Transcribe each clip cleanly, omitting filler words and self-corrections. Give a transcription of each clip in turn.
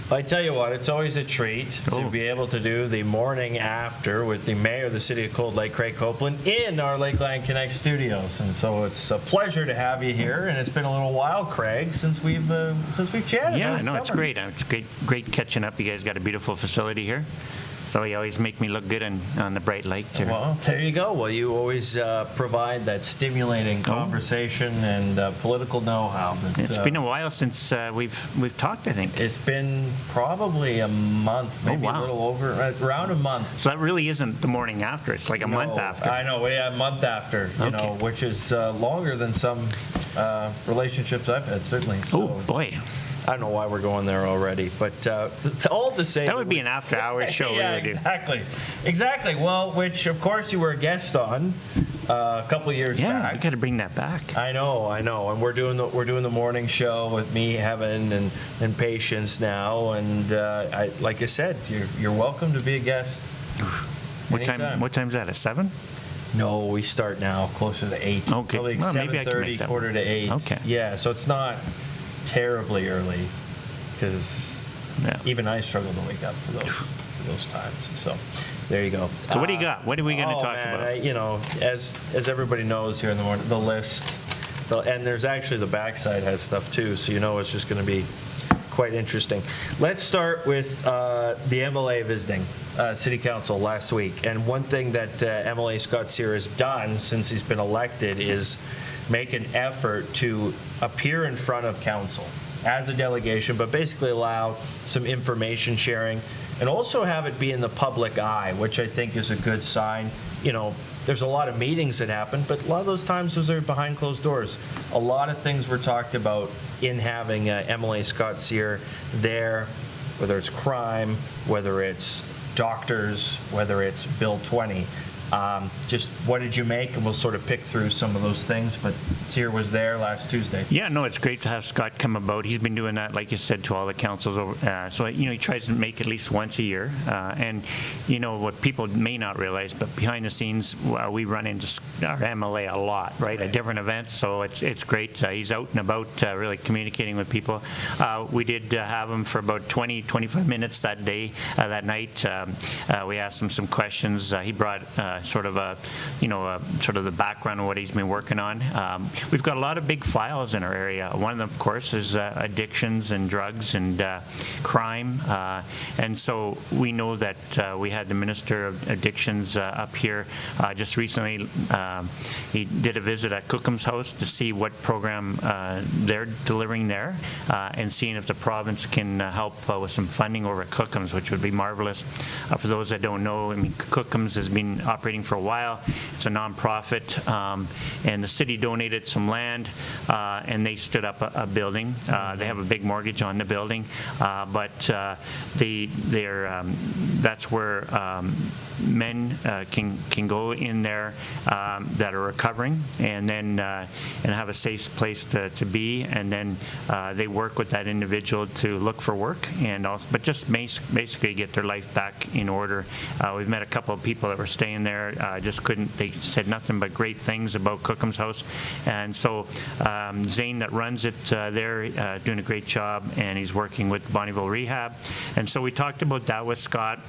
I tell you what, it's always a treat to be able to do the morning after with the mayor of the city of Cold Lake, Craig Copeland, in our Lakeland Connect studios. And so it's a pleasure to have you here. And it's been a little while, Craig, since we've chatted. Yeah, no, it's great. It's great catching up. You guys got a beautiful facility here. So you always make me look good on the bright lights here. Well, there you go. Well, you always provide that stimulating conversation and political know-how. It's been a while since we've talked, I think. It's been probably a month, maybe a little over, around a month. So that really isn't the morning after. It's like a month after. I know. Yeah, a month after, you know, which is longer than some relationships I've had, certainly. So. Oh, boy. I don't know why we're going there already, but all to say... That would be an after-hours show. Yeah, we would exactly. Exactly. Well, which, of course, you were a guest on a couple of years back. Yeah, we got to bring that back. I know. And we're doing the morning show with me, Heaven, and Patience now. And like I said, you're welcome to be a guest. What time's that? At 7? No, we start now closer to 8. Okay. Probably well, 7:30, quarter to 8. Okay. Yeah, so it's not terribly early, because even I struggle to wake up for those times. So there you go. So what do you got? What are we going to talk about? You know, as everybody knows here in the morning, the list, and there's actually the backside has stuff too. So you know it's just going to be quite interesting. Let's start with the MLA visiting City Council last week. And one thing that MLA Scott Sear has done since he's been elected is make an effort to appear in front of council as a delegation, but basically allow some information sharing and also have it be in the public eye, which I think is a good sign. You know, there's a lot of meetings that happen, but a lot of those times those are behind closed doors. A lot of things were talked about in having MLA Scott Sear there, whether it's crime, whether it's doctors, whether it's Bill 20. Just what did you make? And we'll sort of pick through some of those things. But Sear was there last Tuesday. Yeah, no, it's great to have Scott come about. He's been doing that, like you said, to all the councils. So, you know, he tries to make at least once a year. And, you know, what people may not realize, but behind the scenes, we run into our MLA a lot, right, at different events. So it's great. He's out and about really communicating with people. We did have him for about 20, 25 minutes that day, that night. We asked him some questions. He brought sort of the background of what he's been working on. We've got a lot of big files in our area. One of them, of course, is addictions and drugs and crime. And so we know that we had the Minister of Addictions up here just recently. He did a visit at Cookham's house to see what program they're delivering there and seeing if the province can help with some funding over at Cookham's, which would be marvelous. For those that don't know, I mean, Cookham's has been operating for a while. It's a nonprofit, and the city donated some land, and they stood up a building. They have a big mortgage on the building, but that's where men can go in there that are recovering, and then and have a safe place to be, and then they work with that individual to look for work, and also, but just basically get their life back in order. We've met a couple of people that were staying there. Just couldn't. They said nothing but great things about Cookham's house, and so Zane that runs it there doing a great job, and he's working with Bonneville Rehab, and so we talked about that with Scott.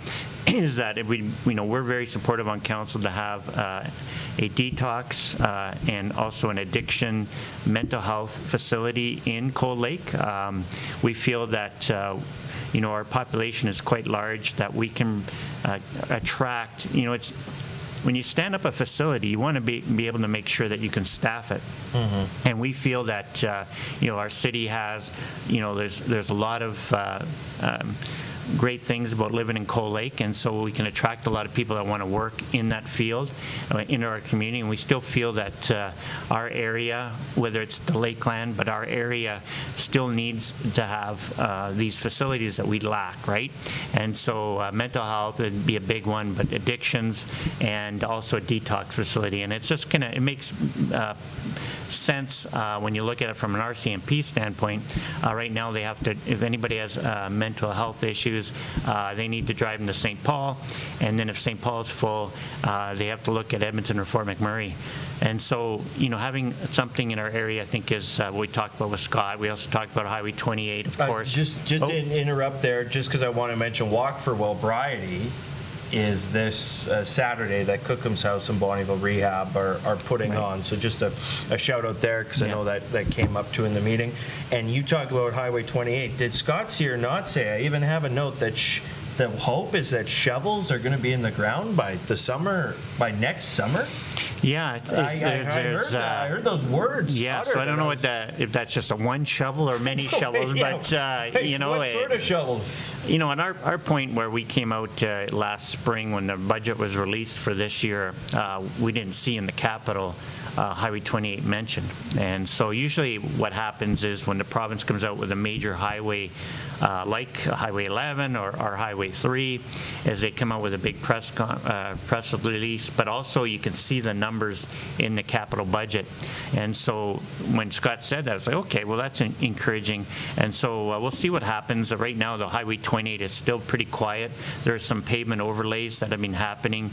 Is that we're very supportive on council to have a detox and also an addiction mental health facility in Cold Lake. We feel that our population is quite large, that we can attract. It's when you stand up a facility, you want to be able to make sure that you can staff it. Mm-hmm. And we feel that our city has there's a lot of great things about living in Cold Lake, and so we can attract a lot of people that want to work in that field, in our community. And we still feel that our area, whether it's the Lakeland, but our area still needs to have these facilities that we lack, right? And so mental health would be a big one, but addictions and also a detox facility. And it's just it makes sense when you look at it from an RCMP standpoint. Right now they have to, if anybody has mental health issues, they need to drive them to St. Paul, and then if St. Paul is full, they have to look at Edmonton or Fort McMurray. And so, having something in our area, I think, is what we talked about with Scott. We also talked about Highway 28, of course. Just to interrupt there, just because I want to mention Walk for Wellbriety is this Saturday that Cookham's House and Bonnyville Rehab are putting on. So just a shout out there, because I know that came up too in the meeting. And you talk about Highway 28. Did Scott see or not say? I even have a note that the hope is that shovels are going to be in the ground by next summer. Yeah, I heard those words. Yeah, so I don't know if that's just a one shovel or many shovels, but what sort of shovels? On our point where we came out last spring when the budget was released for this year, we didn't see in the capital Highway 28 mentioned. And so usually what happens is when the province comes out with a major highway like Highway 11 or Highway 3, as they come out with a big press release, but also you can see the numbers in the capital budget. And so when Scott said that, I was like, okay, well, that's encouraging. And so we'll see what happens. Right now, the Highway 28 is still pretty quiet. There's some pavement overlays that have been happening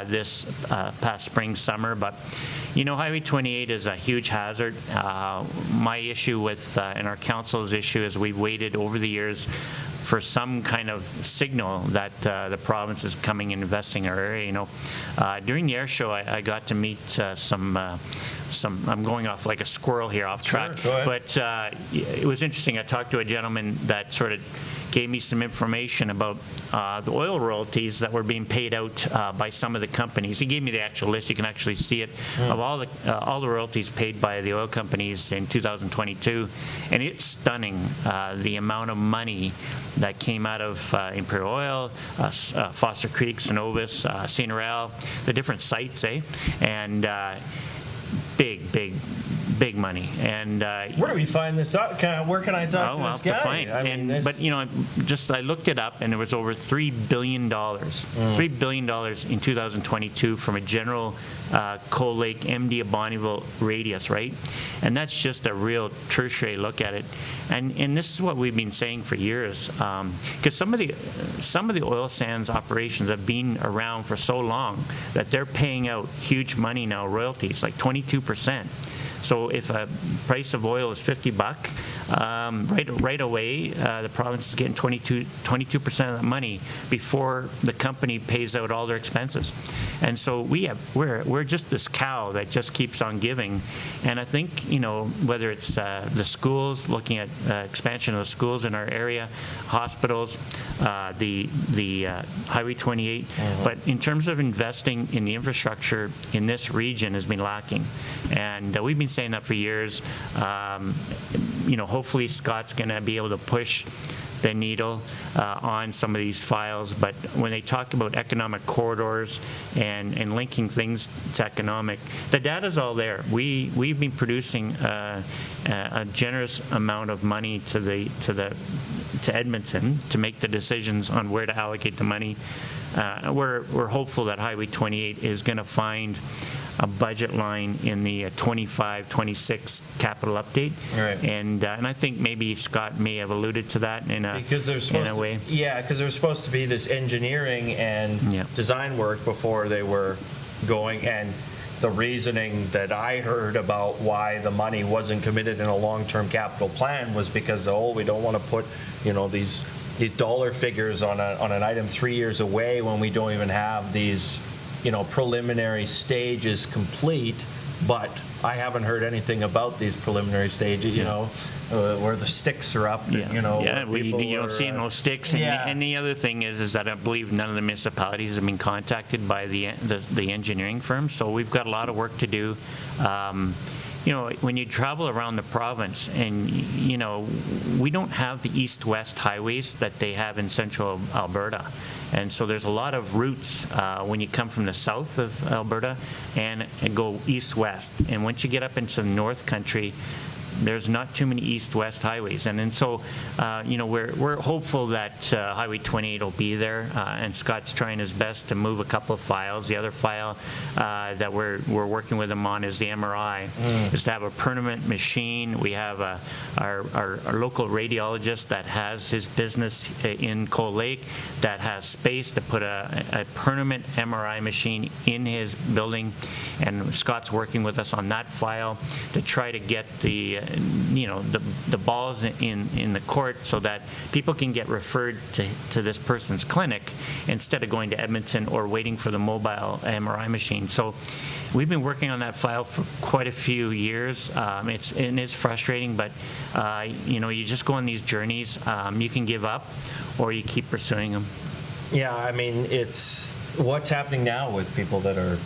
this past spring, summer, but Highway 28 is a huge hazard. My issue with, and our council's issue, is we've waited over the years for some kind of signal that the province is coming and investing in our area. During the air show, I got to meet some. I'm going off like a squirrel here, off track. Sure, go ahead. But it was interesting. I talked to a gentleman that sort of gave me some information about the oil royalties that were being paid out by some of the companies. He gave me the actual list. You can actually see it of all the royalties paid by the oil companies in 2022, and it's stunning the amount of money that came out of Imperial Oil, Foster Creek, Cenovus, CNRL, the different sites, and big money. And where do we find this? Where can I talk to this guy? I looked it up, and it was over $3 billion. $3 billion in 2022 from a general Coal Lake, MD of Bonnyville radius, right? And that's just a real tertiary look at it. And this is what we've been saying for years, because some of the oil sands operations have been around for so long that they're paying out huge money now, royalties, like 22%. So if a price of oil is $50, right away, the province is getting 22% of that money before the company pays out all their expenses. And so we're just this cow that just keeps on giving. And I think, whether it's the schools, looking at expansion of the schools in our area, hospitals, the Highway 28, but in terms of investing in the infrastructure in this region has been lacking. And we've been saying that for years. Hopefully Scott's going to be able to push the needle on some of these files, but when they talk about economic corridors and linking things to economic, the data's all there. We've been producing a generous amount of money to Edmonton to make the decisions on where to allocate the money. We're hopeful that Highway 28 is going to find a budget line in the 25-26 capital update, right. And I think maybe Scott may have alluded to that in a way. Because there's supposed to be this engineering and design work before they were going, and the reasoning that I heard about why the money wasn't committed in a long-term capital plan was because we don't want to put these dollar figures on an item 3 years away when we don't even have these preliminary stages complete. But I haven't heard anything about these preliminary stages, where the sticks are up. You don't see no sticks. And the other thing is that I believe none of the municipalities have been contacted by the engineering firm. So we've got a lot of work to do. When you travel around the province, and we don't have the east-west highways that they have in central Alberta. And so there's a lot of routes when you come from the south of Alberta and go east-west. And once you get up into the north country, there's not too many east-west highways, and so we're hopeful that Highway 28 will be there, and Scott's trying his best to move a couple of files. The other file that we're working with him on is the MRI, is to have a permanent machine. We have our local radiologist that has his business in Cold Lake that has space to put a permanent MRI machine in his building, and Scott's working with us on that file to try to get the balls in the court so that people can get referred to this person's clinic instead of going to Edmonton or waiting for the mobile MRI machine. So we've been working on that file for quite a few years. It's frustrating, but you just go on these journeys. You can give up or you keep pursuing them. Yeah, I mean, it's what's happening now with people that are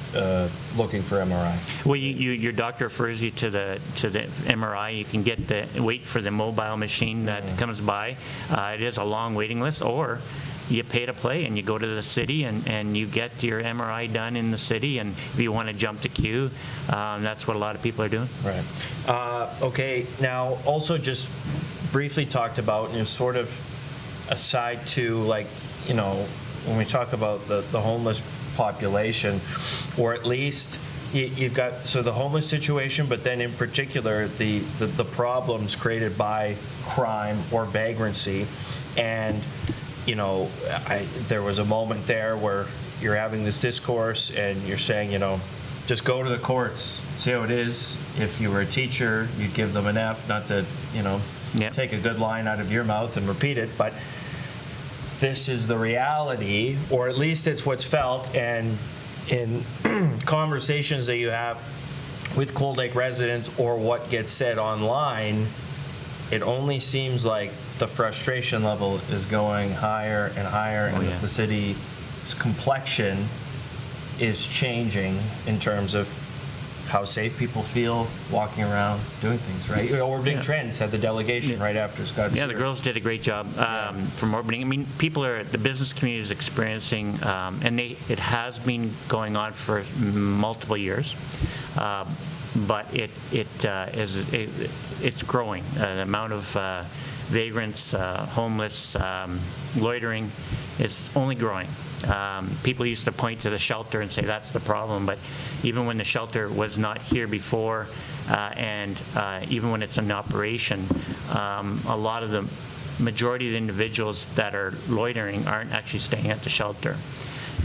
looking for MRI. Well, your doctor refers you to the MRI. You can wait for the mobile machine that comes by. It is a long waiting list, or you pay to play and you go to the city and you get your MRI done in the city, and if you want to jump the queue, that's what a lot of people are doing. Right. Okay, now also just briefly talked about, sort of aside to when we talk about the homeless population, or at least you've got the homeless situation, but then in particular the problems created by crime or vagrancy. And there was a moment there where you're having this discourse and you're saying, just go to the courts, see how it is. If you were a teacher, you'd give them an F, not to take a good line out of your mouth and repeat it, but this is the reality, or at least it's what's felt. And in conversations that you have with Cold Lake residents or what gets said online, it only seems like the frustration level is going higher and higher, and that the city's complexion is changing in terms of how safe people feel walking around doing things, right? Orbiting Trends had the delegation right after Scott. Yeah, the girls did a great job from orbiting. I mean, the business community is experiencing, and it has been going on for multiple years, but it's growing. The amount of vagrants, homeless, loitering is only growing. People used to point to the shelter and say that's the problem, but even when the shelter was not here before, and even when it's in operation, a lot of the majority of the individuals that are loitering aren't actually staying at the shelter.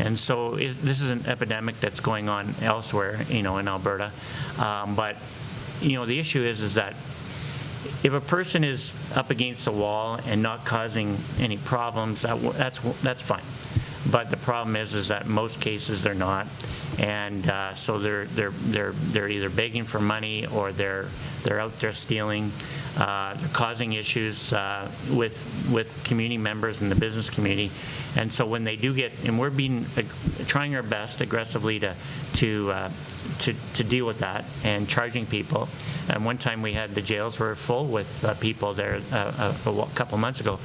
And so this is an epidemic that's going on elsewhere, in Alberta. But the issue is that if a person is up against a wall and not causing any problems, that's fine. But the problem is that in most cases they're not, and so they're either begging for money or they're out there stealing. They're causing issues with community members and the business community, and so when they do get, and we're trying our best aggressively to deal with that and charging people. And one time we had the jails were full with people there a couple months ago,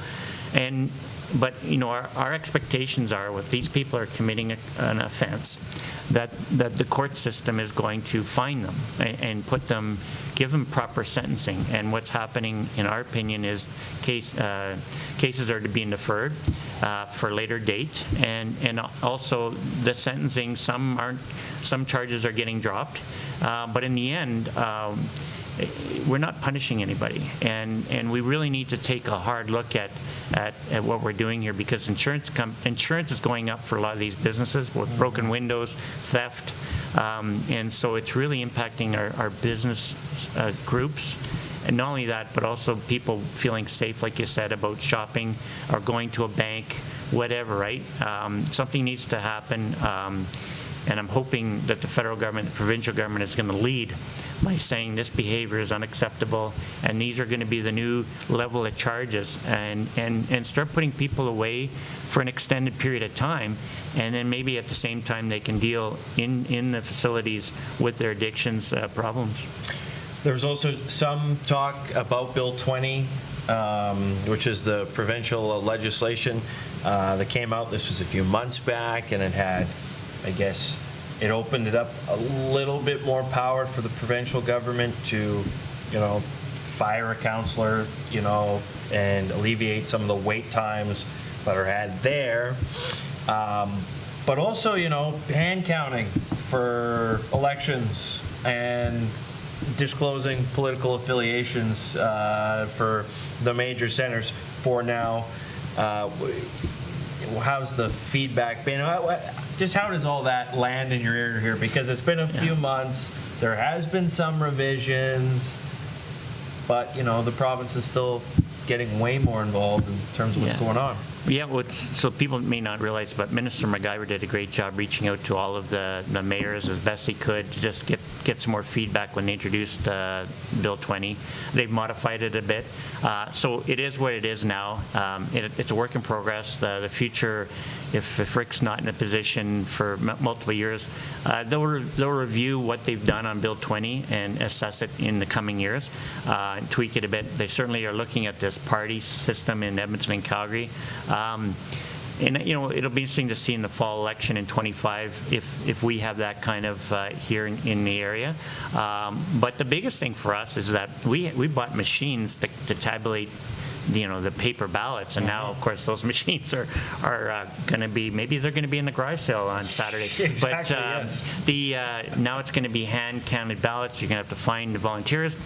but our expectations are, if these people are committing an offense, that the court system is going to fine them and give them proper sentencing. And what's happening, in our opinion, is cases are being deferred for later date, and also the sentencing. Some charges are getting dropped, but in the end, we're not punishing anybody, and we really need to take a hard look at what we're doing here, because insurance is going up for a lot of these businesses with broken windows, theft, and so it's really impacting our business groups. And not only that, but also people feeling safe, like you said, about shopping or going to a bank, whatever, right? Something needs to happen. And I'm hoping that the federal government, the provincial government is going to lead by saying this behavior is unacceptable, and these are going to be the new level of charges, and start putting people away for an extended period of time, and then maybe at the same time they can deal in the facilities with their addictions problems. There was also some talk about Bill 20, which is the provincial legislation that came out. This was a few months back, and it had, I guess, it opened it up a little bit more power for the provincial government to, fire a counselor, and alleviate some of the wait times that are had there. But also, hand counting for elections and disclosing political affiliations for the major centers for now. How's the feedback been? Just how does all that land in your ear here? Because it's been a few months. There has been some revisions, but the province is still getting way more involved in terms of what's going on. Yeah, so people may not realize, but Minister McGyver did a great job reaching out to all of the mayors as best he could to just get some more feedback when they introduced Bill 20. They've modified it a bit. So it is what it is now. It's a work in progress. The future, if Rick's not in a position for multiple years, they'll review what they've done on Bill 20 and assess it in the coming years, and tweak it a bit. They certainly are looking at this party system in Edmonton and Calgary. And it'll be interesting to see in the fall election in 25 if we have that kind of here in the area. But the biggest thing for us is that we bought machines to tabulate the paper ballots, and now of course those machines are going to be, maybe they're going to be in the garage sale on Saturday. Exactly, but yes. Now it's going to be hand counted ballots. You're going to have to find the volunteers.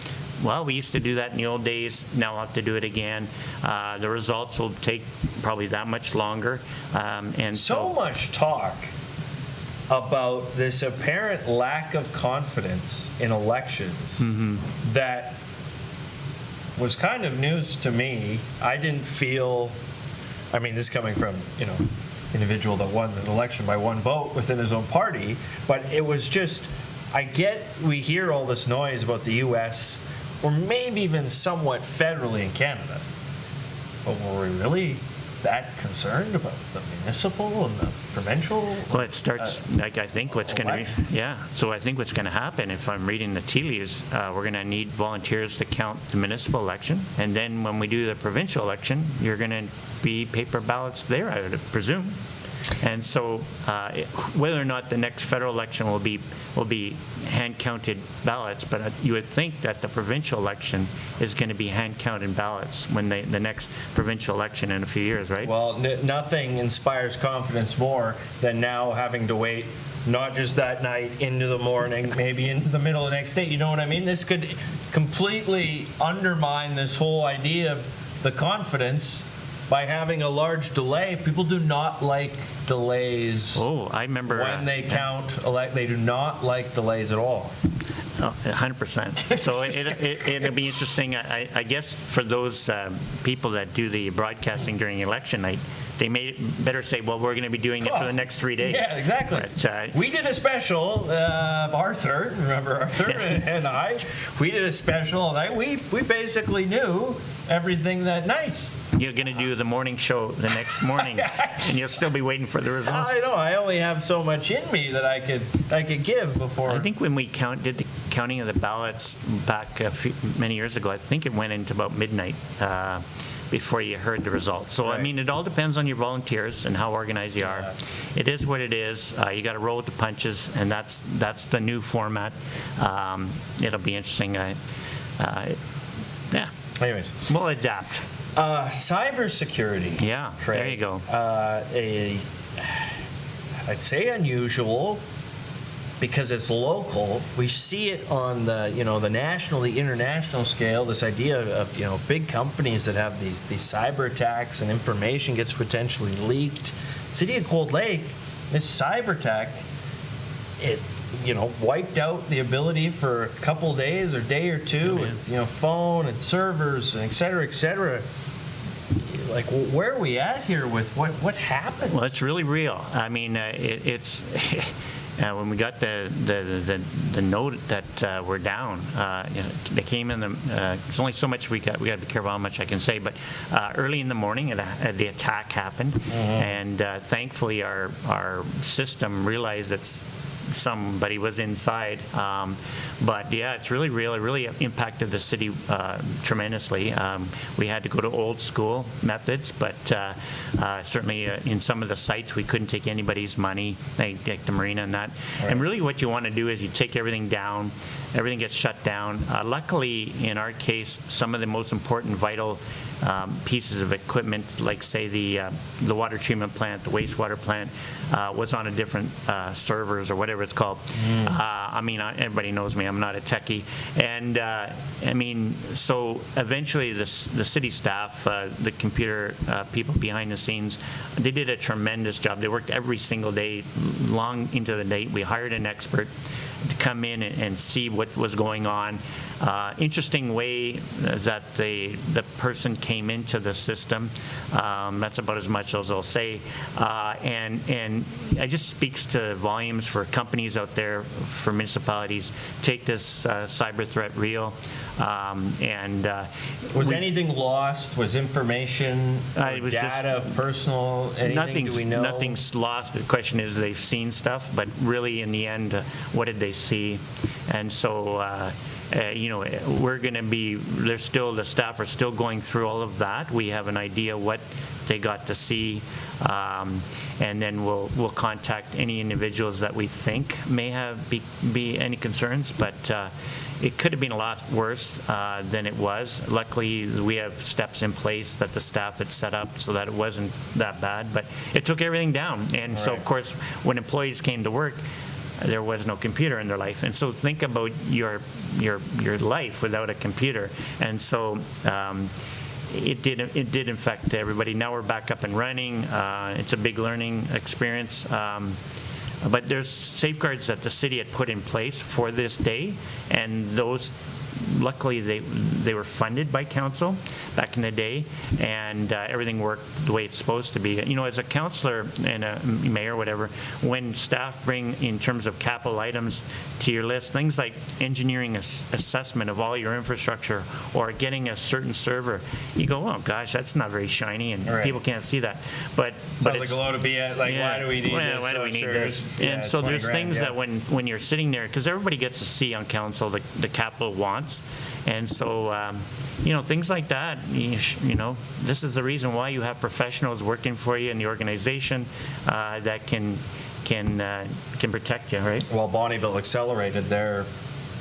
Well, we used to do that in the old days. Now we'll have to do it again. The results will take probably that much longer. And so much talk about this apparent lack of confidence in elections that was kind of news to me. I didn't feel, this is coming from, individual that won an election by one vote within his own party, but it was just, we hear all this noise about the U.S., or maybe even somewhat federally in Canada. But were we really that concerned about the municipal and the provincial? Well, it starts, I think what's going to be, so I think what's going to happen, if I'm reading the tea leaves, we're going to need volunteers to count the municipal election. And then when we do the provincial election, you're going to be paper ballots there, I would presume. And so whether or not the next federal election will be hand-counted ballots, but you would think that the provincial election is going to be hand-counted ballots when the next provincial election in a few years, right? Well, nothing inspires confidence more than now having to wait not just that night into the morning, maybe into the middle of the next day. You know what I mean? This could completely undermine this whole idea of the confidence by having a large delay. People do not like delays. Oh, I remember when they count. They do not like delays at all. 100%. So it'll be interesting. I guess for those people that do the broadcasting during election night, they better say, well, we're going to be doing it for the next 3 days. Yeah, exactly. But, we did a special, Arthur, remember Arthur and I, we did a special night. We basically knew everything that night. You're going to do the morning show the next morning, and you'll still be waiting for the results. I know. I only have so much in me that I could give before. I think when we did the counting of the ballots back many years ago, I think it went into about midnight before you heard the results. So, right. It all depends on your volunteers and how organized you are. It is what it is. You got to roll with the punches, and that's the new format. It'll be interesting. Anyways. We'll adapt. Cybersecurity. Yeah, Craig. there you go. I'd say unusual because it's local. We see it on the the national, the international scale. This idea of big companies that have these cyber attacks and information gets potentially leaked. City of Cold Lake, this cyber attack, it wiped out the ability for a couple days or day or two with phone and servers and et cetera. Like, where are we at here with what happened? Well, it's really real. It's when we got the note that we're down, they came in. There's only so much we got to be careful how much I can say. But early in the morning, the attack happened, and thankfully our system realized that somebody was inside. But yeah, it's really real. It really impacted the city tremendously. We had to go to old school methods, but certainly in some of the sites we couldn't take anybody's money, like the marina and that. Right. And really what you want to do is you take everything down everything gets shut down. Luckily, in our case, some of the most important vital pieces of equipment, like say the water treatment plant, the wastewater plant, was on a different servers or whatever it's called. I mean, everybody knows me, I'm not a techie. And I mean, so eventually the city staff, the computer people behind the scenes, they did a tremendous job. They worked every single day, long into the night. We hired an expert to come in and see what was going on. Interesting way that the person came into the system. That's about as much as I'll say. And it just speaks to volumes for companies out there, for municipalities. Take this cyber threat real. Was anything lost? Was information, it was data, personal, anything? Do we know? Nothing's lost. The question is, they've seen stuff, but really in the end, what did they see? And so, we're going to be, the staff are still going through all of that. We have an idea what they got to see, and then we'll contact any individuals that we think may have be any concerns, but it could have been a lot worse than it was. Luckily, we have steps in place that the staff had set up so that it wasn't that bad, but it took everything down. And so, of course, when employees came to work, there was no computer in their life. And so think about your life without a computer. And so it did affect everybody. Now we're back up and running. It's a big learning experience. But there's safeguards that the city had put in place for this day, and those, luckily, they were funded by council back in the day, and everything worked the way it's supposed to be. As a councillor and a mayor, whatever, when staff bring in terms of capital items to your list, things like engineering assessment of all your infrastructure or getting a certain server, you go, oh gosh, that's not very shiny, and people can't see that. But it's like a load of BS. Like, why do we need this? Why do we need this? And so there's things that when you're sitting there, because everybody gets to see on council the capital wants. And so, things like that, this is the reason why you have professionals working for you in the organization that can protect you, right? Well, Bonnieville accelerated their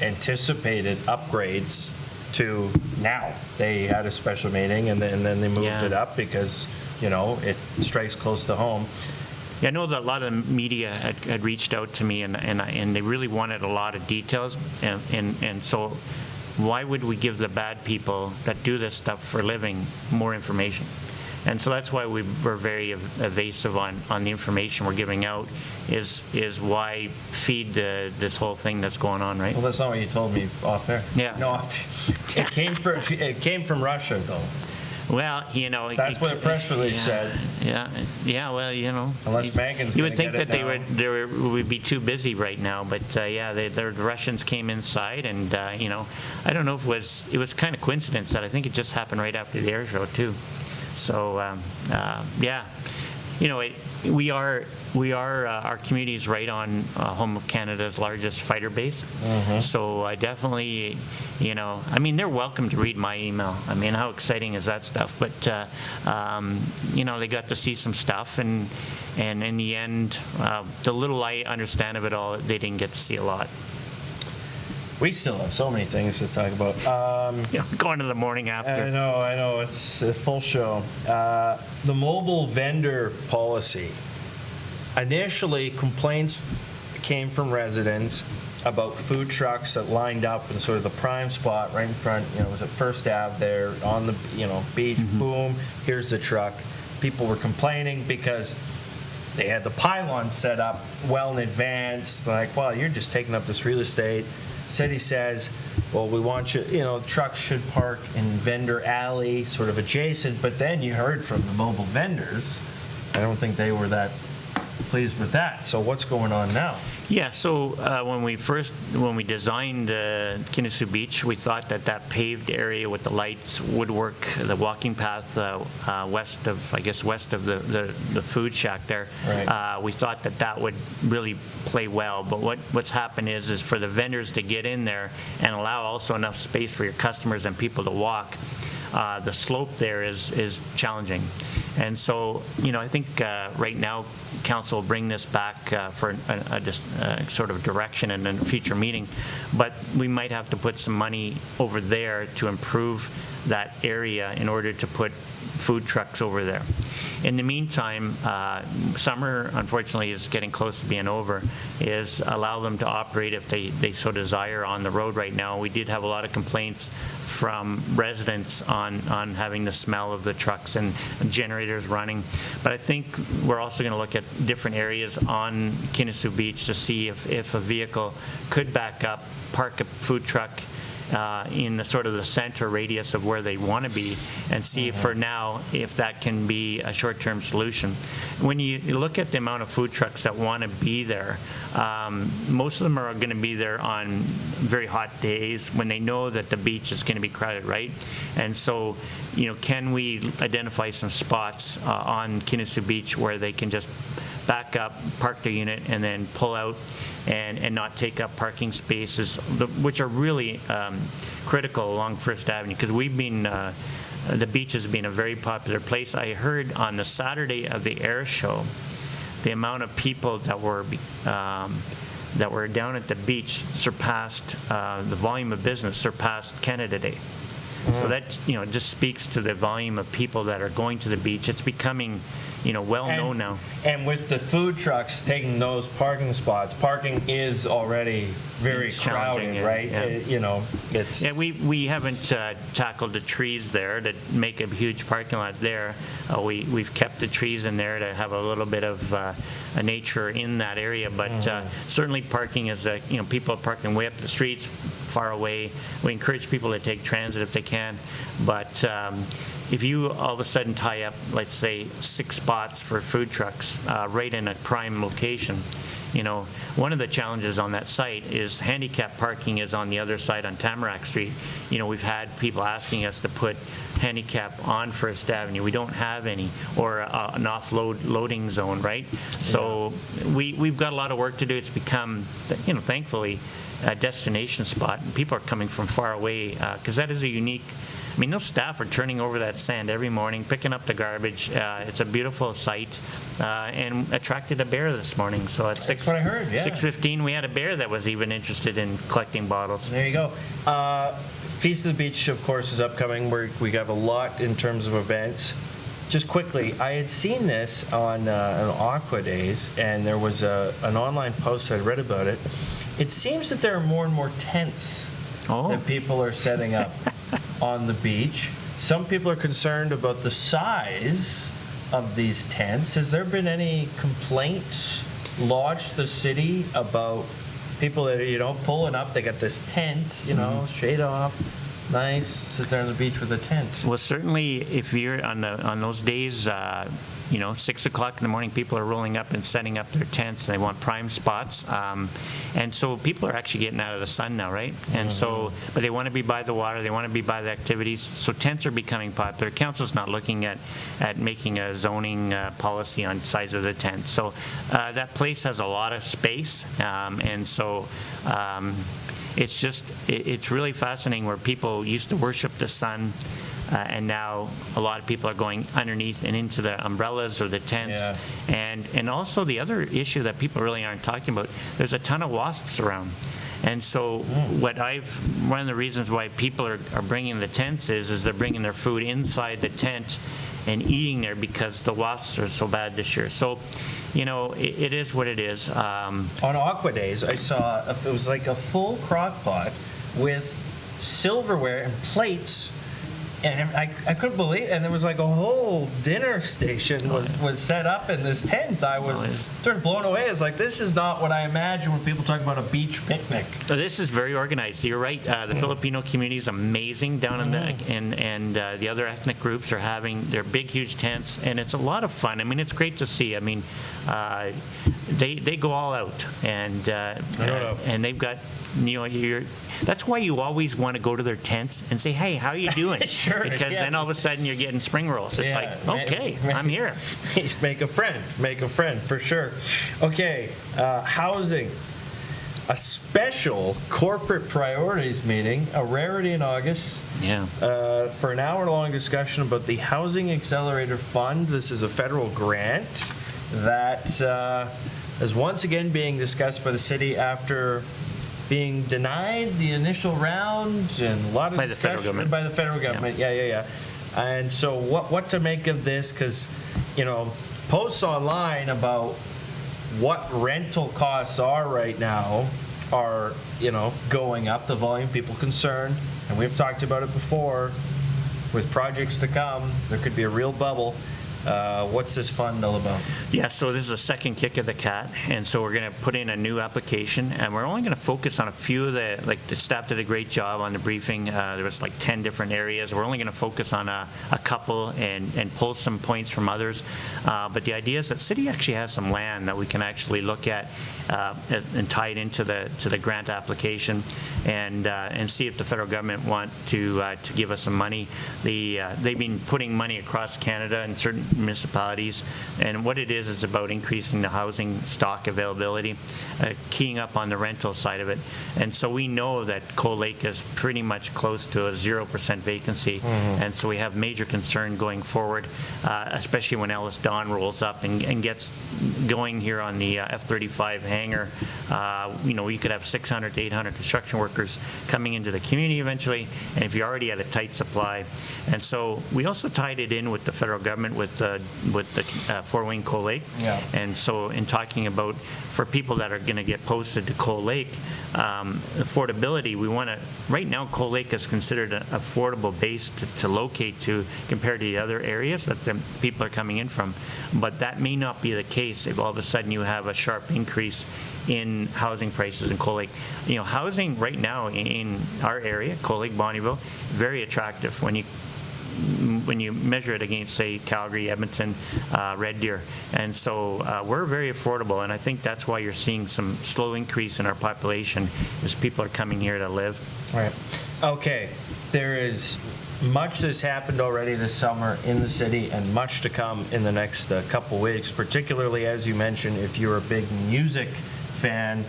anticipated upgrades to now. They had a special meeting, and then they moved it up because, it strikes close to home. Yeah, I know that a lot of the media had reached out to me, and they really wanted a lot of details, and so why would we give the bad people that do this stuff for a living more information? And so that's why we're very evasive on the information we're giving out, is why feed this whole thing that's going on, right? Well, that's not what you told me off air. Yeah. No, it came from Russia, though. Well, that's what the press release said. Yeah. Well, unless Magan's you would think that they would be too busy right now, but the Russians came inside, and I don't know if it was kind of coincidence that I think it just happened right after the air show too. So we are our community is right on home of Canada's largest fighter base. So I definitely, they're welcome to read my email. I mean, how exciting is that stuff? But they got to see some stuff, and in the end, the little I understand of it all, they didn't get to see a lot. We still have so many things to talk about. Going to the morning after. I know. It's a full show. The mobile vendor policy. Initially, complaints came from residents about food trucks that lined up in sort of the prime spot right in front. It was at First Ave there on the beach. Boom, here's the truck. People were complaining because they had the pylon set up well in advance. Like, well, you're just taking up this real estate. City says, well, we want you, trucks should park in vendor alley, sort of adjacent, but then you heard from the mobile vendors. I don't think they were that pleased with that. So what's going on now? Yeah, so when we designed Kinnasoo Beach, we thought that paved area with the lights would work, the walking path west of the food shack there. Right. We thought that would really play well, but what's happened is for the vendors to get in there and allow also enough space for your customers and people to walk. the slope there is challenging. And so, I think right now council will bring this back for a sort of direction in a future meeting, but we might have to put some money over there to improve that area in order to put food trucks over there. In the meantime, summer unfortunately is getting close to being over, is allow them to operate if they so desire on the road right now. We did have a lot of complaints from residents on having the smell of the trucks and generators running. But I think we're also going to look at different areas on Kinnasoo Beach to see if a vehicle could back up, park a food truck in the sort of the center radius of where they want to be, and see for now if that can be a short-term solution. When you look at the amount of food trucks that want to be there, most of them are going to be there on very hot days when they know that the beach is going to be crowded, right? And so, can we identify some spots on Kinnasoo Beach where they can just back up, park their unit, and then pull out and not take up parking spaces, which are really critical along First Avenue, because we've been, the beach has been a very popular place. I heard on the Saturday of the air show, the amount of people that were down at the beach surpassed, the volume of business surpassed Canada Day. So that, just speaks to the volume of people that are going to the beach. It's becoming well known now. And with the food trucks taking those parking spots, parking is already very crowded, right? Yeah. It's... Yeah, we haven't tackled the trees there to make a huge parking lot there. We've kept the trees in there to have a little bit of a nature in that area, but certainly parking is, people are parking way up the streets, far away. We encourage people to take transit if they can, but if you all of a sudden tie up, let's say, 6 spots for food trucks right in a prime location, one of the challenges on that site is handicap parking is on the other side on Tamarack Street. We've had people asking us to put handicap on First Avenue. We don't have any, or an loading zone, right? So we've got a lot of work to do. It's become, thankfully, a destination spot. People are coming from far away because that is a unique. Those staff are turning over that sand every morning, picking up the garbage. It's a beautiful sight, and attracted a bear this morning. So at That's what I heard, yeah. 6:15, we had a bear that was even interested in collecting bottles. There you go. Feast of the Beach, of course, is upcoming. We have a lot in terms of events. Just quickly, I had seen this on Aqua Days, and there was an online post I read about it. It seems that there are more and more tents that people are setting up on the beach. Some people are concerned about the size of these tents. Has there been any complaints lodged to the city about people that are, pulling up? They got this tent, shade off, nice, sit there on the beach with a tent. Well, certainly if you're on those days, 6 o'clock in the morning, people are rolling up and setting up their tents, and they want prime spots. And so people are actually getting out of the sun now, right? And so, but they want to be by the water, they want to be by the activities. So tents are becoming popular. Council's not looking at making a zoning policy on size of the tent. So that place has a lot of space, and so it's really fascinating where people used to worship the sun. And now a lot of people are going underneath and into the umbrellas or the tents. Yeah. And also the other issue that people really aren't talking about, there's a ton of wasps around. And so one of the reasons why people are bringing the tents is they're bringing their food inside the tent and eating there because the wasps are so bad this year. So, it is what it is. On Aqua Days, I saw, it was like a full crock pot with silverware and plates. And I couldn't believe it. And there was like a whole dinner station was set up in this tent. I was sort of blown away. It's like, this is not what I imagine when people talk about a beach picnic. So this is very organized. You're right. The Filipino community is amazing down in and the other ethnic groups are having their big, huge tents. And it's a lot of fun. It's great to see. They go all out. And they've got, that's why you always want to go to their tents and say, hey, how are you doing? Sure, because then all of a sudden you're getting spring rolls. It's okay, I'm here. Make a friend, for sure. Okay, housing. a special corporate priorities meeting, a rarity in August, Yeah. for an hour-long discussion about the Housing Accelerator Fund. This is a federal grant that is once again being discussed by the city after being denied the initial round and a lot of By the federal discussion government. by the federal government. Yeah. And so what to make of this? Because, posts online about what rental costs are right now are, going up, the volume, people concerned, and we've talked about it before, with projects to come, there could be a real bubble. What's this fund all about? Yeah, so this is a second kick of the cat, and so we're going to put in a new application, and we're only going to focus on a few of the staff did a great job on the briefing. There was 10 different areas. We're only going to focus on a couple and pull some points from others. But the idea is that city actually has some land that we can actually look at and tie it into the grant application and see if the federal government want to give us some money. They've been putting money across Canada in certain municipalities, and what it is, it's about increasing the housing stock availability, keying up on the rental side of it. And so we know that Cold Lake is pretty much close to a 0% vacancy, and so we have major concern going forward, especially when Ellis Dawn rolls up and gets going here on the F-35 hangar. We could have 600 to 800 construction workers coming into the community eventually, and if you're already at a tight supply. And so we also tied it in with the federal government with the Fort Wayne Cold Lake. Yeah. And so in talking about for people that are going to get posted to Cold Lake, affordability, we want to, right now Cold Lake is considered an affordable base to locate to compared to the other areas that the people are coming in from. But that may not be the case if all of a sudden you have a sharp increase in housing prices in Cold Lake. Housing right now in our area, Cold Lake, Bonnyville, very attractive when you measure it against, say, Calgary, Edmonton, Red Deer. And so we're very affordable, and I think that's why you're seeing some slow increase in our population as people are coming here to live. Right. Okay. There is much that's happened already this summer in the city and much to come in the next couple weeks, particularly, as you mentioned, if you're a big music fan,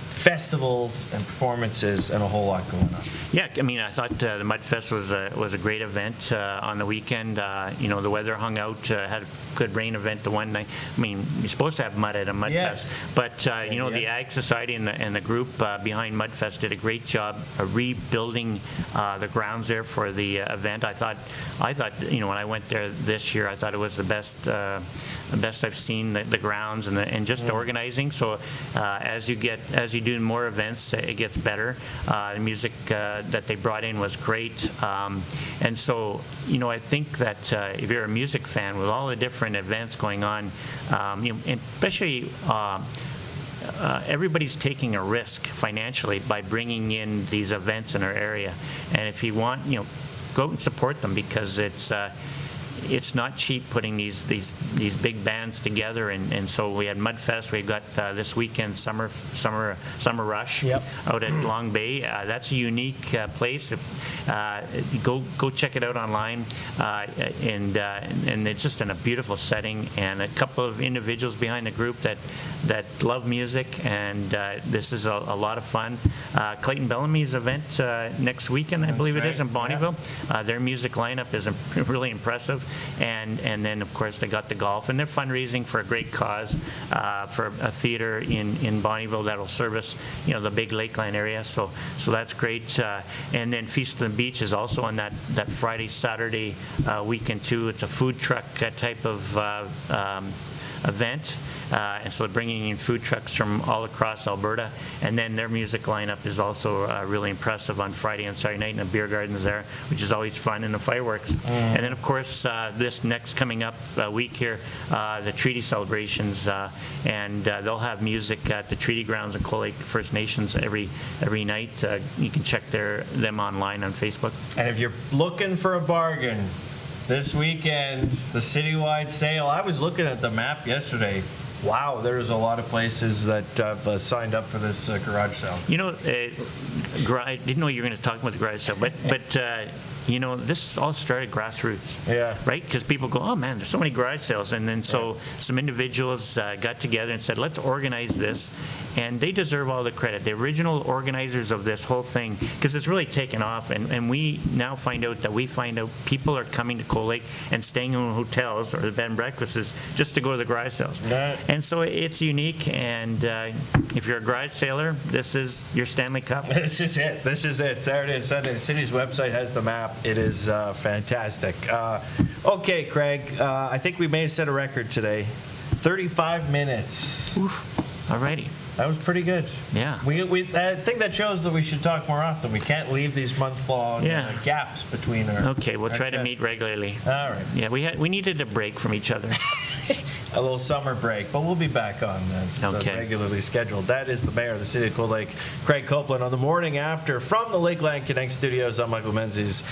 festivals and performances and a whole lot going on. Yeah, I thought the Mudfest was a great event on the weekend. The weather hung out, had a good rain event the one night. You're supposed to have mud at a Mudfest, yes. But the Ag Society and the group behind Mudfest did a great job of rebuilding the grounds there for the event. I thought when I went there this year, I thought it was the best I've seen the grounds and just the organizing. So as you do more events, it gets better. The music that they brought in was great, and so I think that if you're a music fan with all the different events going on, especially. Everybody's taking a risk financially by bringing in these events in our area, and if you want, go out and support them, because it's not cheap putting these big bands together, and so we had Mudfest. We got this weekend Summer Rush out at Long Bay. That's a unique place. Go check it out online, and it's just in a beautiful setting, and a couple of individuals behind the group that love music, and this is a lot of fun. Clayton Bellamy's event next weekend, I believe it is, in Bonnyville. Their music lineup is really impressive. And then, of course, they got the golf, and they're fundraising for a great cause, for a theater in Bonnyville that'll service, the big Lakeland area. So that's great. And then Feast on the Beach is also on that Friday, Saturday weekend too. It's a food truck type of event. And so they're bringing in food trucks from all across Alberta, and then their music lineup is also really impressive on Friday and Saturday night, and the beer gardens there, which is always fun, and the fireworks. And then, of course, this next coming up week here, the treaty celebrations, and they'll have music at the treaty grounds in Cold Lake First Nations every night. You can check them online on Facebook. And if you're looking for a bargain, this weekend, the citywide sale. I was looking at the map yesterday. Wow, there's a lot of places that have signed up for this garage sale. I didn't know you were going to talk about the garage sale, but this all started grassroots. Yeah. Right? Because people go, oh man, there's so many garage sales. And then so some individuals got together and said, let's organize this. And they deserve all the credit. The original organizers of this whole thing, because it's really taken off. And we now find out people are coming to Cold Lake and staying in hotels or the bed and breakfasts just to go to the garage sales. Right. And so it's unique. And if you're a garage sailor, this is your Stanley Cup. This is it. Saturday and Sunday. The city's website has the map. It is fantastic. Okay, Craig, I think we may have set a record today. 35 minutes. Alrighty. That was pretty good. Yeah. I think that shows that we should talk more often. We can't leave these month-long gaps between our. Okay, we'll try to chats. meet regularly. All right. Yeah, we needed a break from each other. A little summer break, but we'll be back on this regularly scheduled. That is the mayor of the city of Cold Lake, Craig Copeland, on the morning after from the Lakeland Connect studios. I'm Michael Menzies.